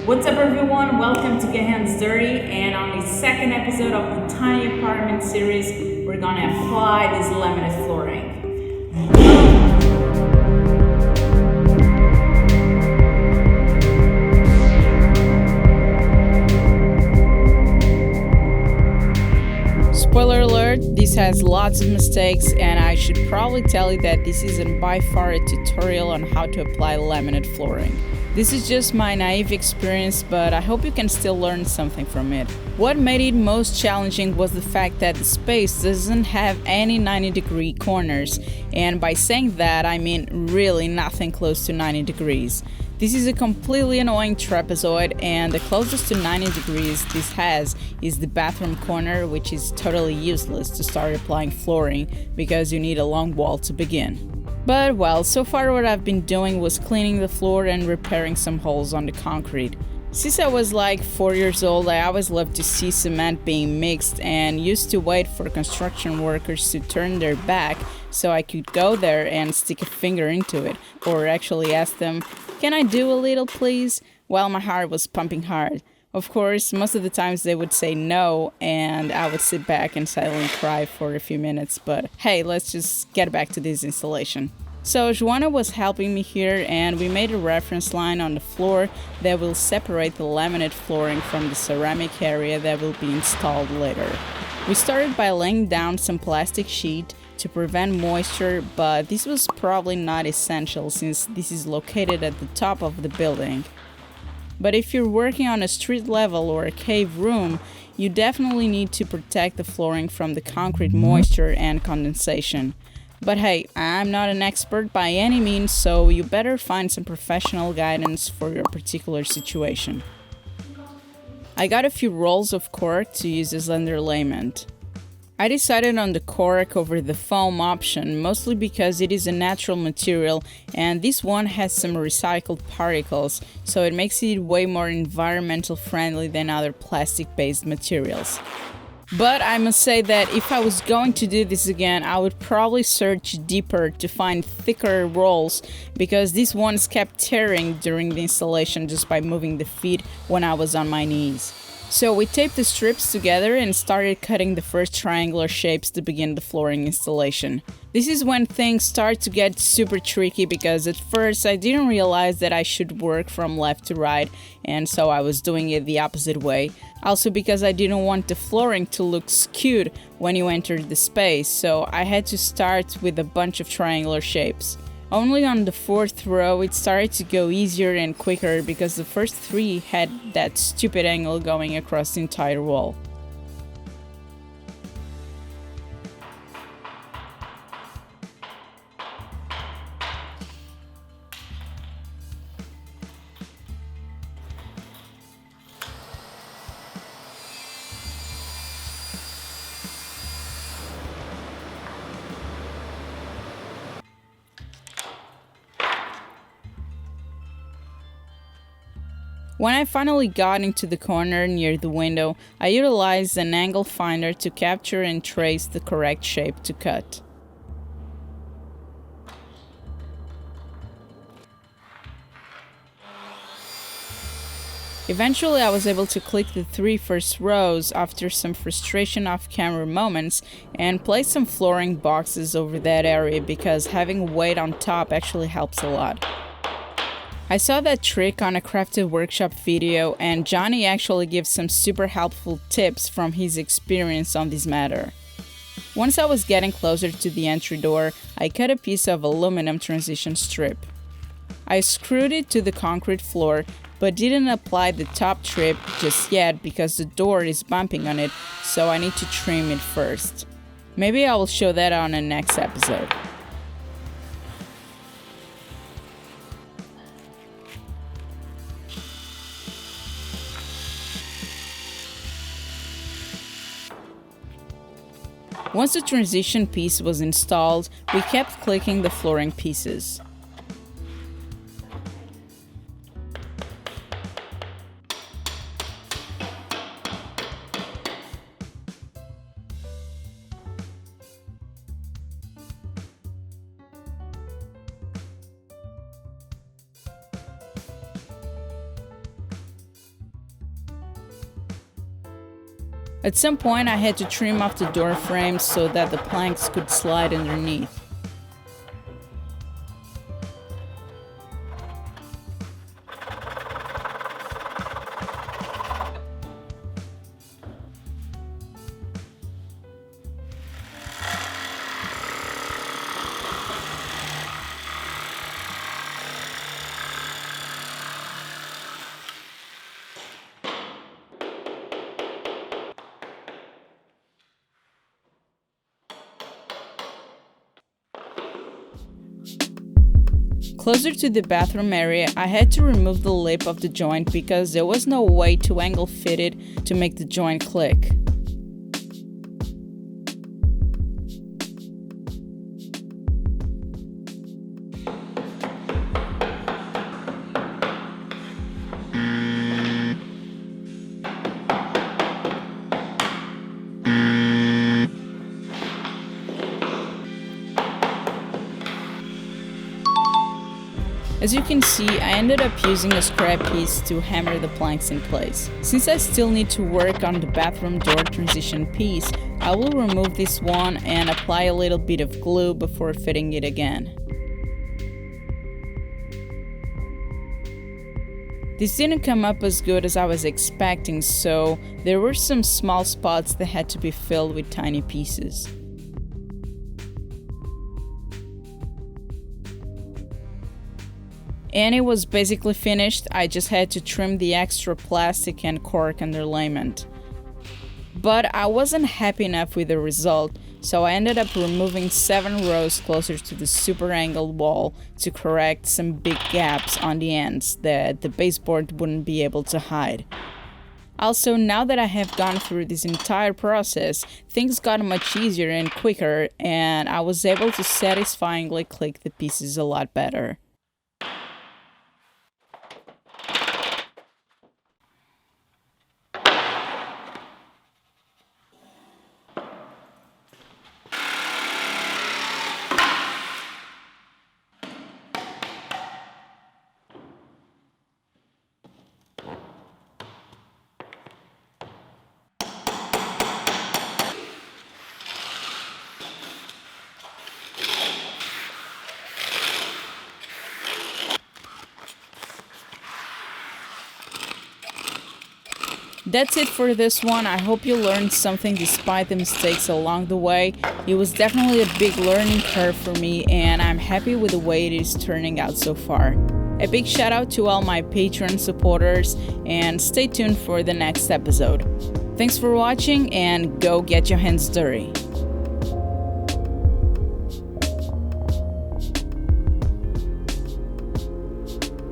What's up everyone, welcome to Get Hands Dirty, and on the second episode of the Tiny Apartment series, we're gonna apply this laminate flooring. Spoiler alert, this has lots of mistakes, and I should probably tell you that this isn't by far a tutorial on how to apply laminate flooring. This is just my naive experience, but I hope you can still learn something from it. What made it most challenging was the fact that the space doesn't have any 90-degree corners, and by saying that I mean really nothing close to 90 degrees. This is a completely annoying trapezoid, and the closest to 90 degrees this has is the bathroom corner, which is totally useless to start applying flooring because you need a long wall to begin. But well, so far what I've been doing was cleaning the floor and repairing some holes on the concrete. Since I was like 4 years old, I always loved to see cement being mixed and used to wait for construction workers to turn their back so I could go there and stick a finger into it, or actually ask them, "Can I do a little please?" while my heart was pumping hard. Of course, most of the times they would say no, and I would sit back and silently cry for a few minutes, but hey, let's just get back to this installation. So Joanna was helping me here, and we made a reference line on the floor that will separate the laminate flooring from the ceramic area that will be installed later. We started by laying down some plastic sheet to prevent moisture, but this was probably not essential since this is located at the top of the building. But if you're working on a street level or a cave room, you definitely need to protect the flooring from the concrete moisture and condensation. But hey, I'm not an expert by any means, so you better find some professional guidance for your particular situation. I got a few rolls of cork to use as underlayment. I decided on the cork over the foam option, mostly because it is a natural material and this one has some recycled particles, so it makes it way more environmental friendly than other plastic-based materials. But I must say that if I was going to do this again, I would probably search deeper to find thicker rolls, because these ones kept tearing during the installation just by moving the feet when I was on my knees. So we taped the strips together and started cutting the first triangular shapes to begin the flooring installation. This is when things start to get super tricky, because at first I didn't realize that I should work from left to right, and so I was doing it the opposite way. Also because I didn't want the flooring to look skewed when you entered the space, so I had to start with a bunch of triangular shapes. Only on the fourth row it started to go easier and quicker, because the first three had that stupid angle going across the entire wall. When I finally got into the corner near the window, I utilized an angle finder to capture and trace the correct shape to cut. Eventually I was able to click the three first rows after some frustration off-camera moments and place some flooring boxes over that area, because having weight on top actually helps a lot. I saw that trick on a Crafted Workshop video, and Johnny actually gives some super helpful tips from his experience on this matter. Once I was getting closer to the entry door, I cut a piece of aluminum transition strip. I screwed it to the concrete floor, but didn't apply the top strip just yet because the door is bumping on it, so I need to trim it first. Maybe I will show that on a next episode. Once the transition piece was installed, we kept clicking the flooring pieces. At some point I had to trim off the door frames so that the planks could slide underneath. Closer to the bathroom area, I had to remove the lip of the joint because there was no way to angle fit it to make the joint click. As you can see, I ended up using a scrap piece to hammer the planks in place. Since I still need to work on the bathroom door transition piece, I will remove this one and apply a little bit of glue before fitting it again. This didn't come up as good as I was expecting, so there were some small spots that had to be filled with tiny pieces. And it was basically finished. I just had to trim the extra plastic and cork underlayment. But I wasn't happy enough with the result, so I ended up removing 7 rows closer to the super angled wall to correct some big gaps on the ends that the baseboard wouldn't be able to hide. Also, now that I have gone through this entire process, things got much easier and quicker, and I was able to satisfyingly click the pieces a lot better. That's it for this one. I hope you learned something despite the mistakes along the way. It was definitely a big learning curve for me, and I'm happy with the way it is turning out so far. A big shout out to all my Patreon supporters, and stay tuned for the next episode. Thanks for watching, and go get your hands dirty.